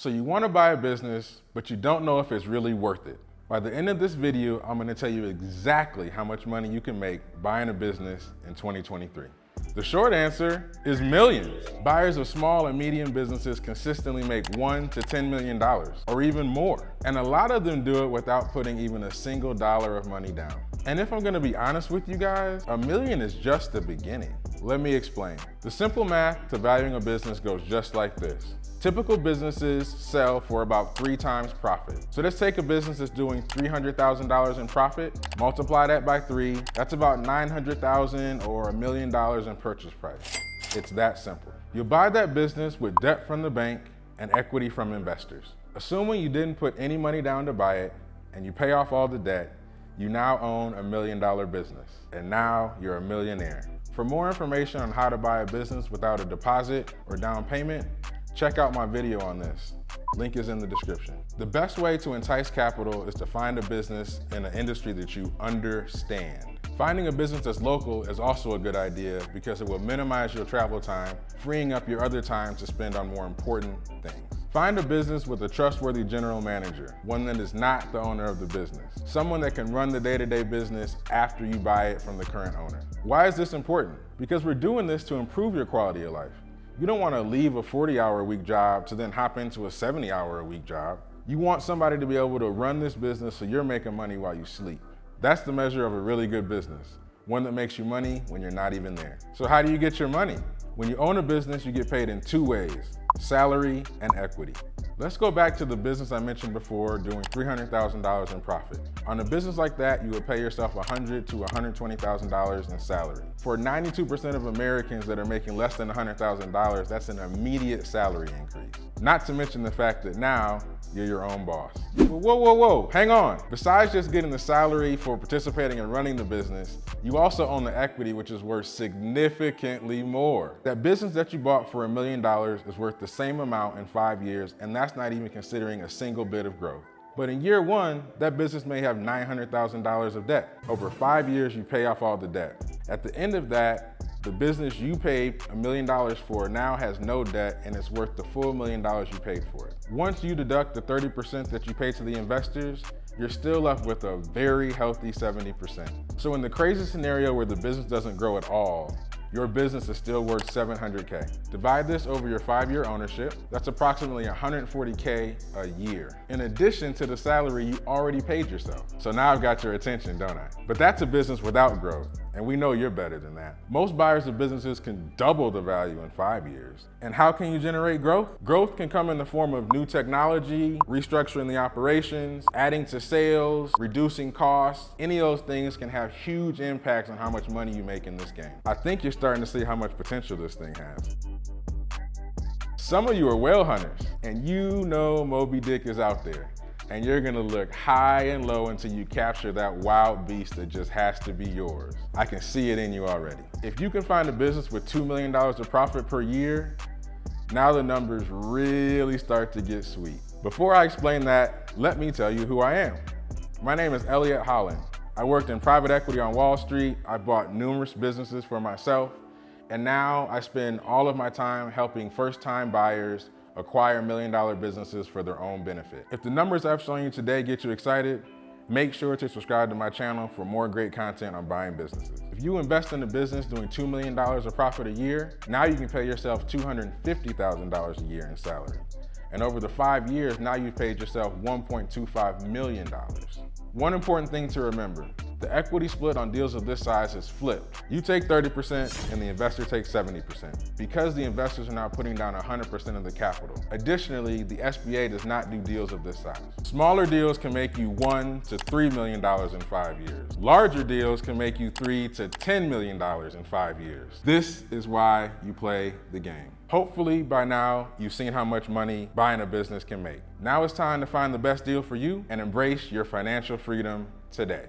So you want to buy a business, but you don't know if it's really worth it. By the end of this video, I'm going to tell you exactly how much money you can make buying a business in 2023. The short answer is millions. Buyers of small and medium businesses consistently make $1 to $10 million or even more. And a lot of them do it without putting even a single dollar of money down. And if I'm gonna be honest with you guys, $1 million is just the beginning. Let me explain. The simple math to valuing a business goes just like this. Typical businesses sell for about 3 times profit. So let's take a business that's doing $300,000 in profit, multiply that by 3, that's about $900,000 or $1 million in purchase price. It's that simple. You'll buy that business with debt from the bank and equity from investors. Assuming you didn't put any money down to buy it and you pay off all the debt, you now own $1 million business. And now you're a millionaire. For more information on how to buy a business without a deposit or down payment, check out my video on this. Link is in the description. The best way to entice capital is to find a business in an industry that you understand. Finding a business that's local is also a good idea because it will minimize your travel time, freeing up your other time to spend on more important things. Find a business with a trustworthy general manager, one that is not the owner of the business, someone that can run the day-to-day business after you buy it from the current owner. Why is this important? Because we're doing this to improve your quality of life. You don't want to leave a 40-hour-a-week job to then hop into a 70-hour-a-week job. You want somebody to be able to run this business so you're making money while you sleep. That's the measure of a really good business, one that makes you money when you're not even there. So how do you get your money? When you own a business, you get paid in 2 ways, salary and equity. Let's go back to the business I mentioned before, doing $300,000 in profit. On a business like that, you would pay yourself $100,000 to $120,000 in salary. For 92% of Americans that are making less than $100,000, that's an immediate salary increase. Not to mention the fact that now you're your own boss. Whoa, hang on. Besides just getting the salary for participating and running the business, you also own the equity, which is worth significantly more. That business that you bought for $1 million is worth the same amount in 5 years, and that's not even considering a single bit of growth. But in year 1, that business may have $900,000 of debt. Over 5 years, you pay off all the debt. At the end of that, the business you paid $1 million for now has no debt and it's worth the full $1 million you paid for it. Once you deduct the 30% that you pay to the investors, you're still left with a very healthy 70%. So in the crazy scenario where the business doesn't grow at all, your business is still worth $700K. Divide this over your 5-year ownership, that's approximately $140K a year, in addition to the salary you already paid yourself. So now I've got your attention, don't I? But that's a business without growth, and we know you're better than that. Most buyers of businesses can double the value in 5 years. And how can you generate growth? Growth can come in the form of new technology, restructuring the operations, adding to sales, reducing costs. Any of those things can have huge impacts on how much money you make in this game. I think you're starting to see how much potential this thing has. Some of you are whale hunters, and you know Moby Dick is out there, and you're gonna look high and low until you capture that wild beast that just has to be yours. I can see it in you already. If you can find a business with $2 million of profit per year, now the numbers really start to get sweet. Before I explain that, let me tell you who I am. My name is Elliot Holland. I worked in private equity on Wall Street. I bought numerous businesses for myself. And now I spend all of my time helping first-time buyers acquire $1 million businesses for their own benefit. If the numbers I've shown you today get you excited, make sure to subscribe to my channel for more great content on buying businesses. If you invest in a business doing $2 million of profit a year, now you can pay yourself $250,000 a year in salary. And over the 5 years, now you've paid yourself $1.25 million. One important thing to remember, the equity split on deals of this size is flipped. You take 30% and the investor takes 70%, because the investors are now putting down 100% of the capital. Additionally, the SBA does not do deals of this size. Smaller deals can make you $1 to $3 million in 5 years. Larger deals can make you $3 to $10 million in 5 years. This is why you play the game. Hopefully by now, you've seen how much money buying a business can make. Now it's time to find the best deal for you and embrace your financial freedom today.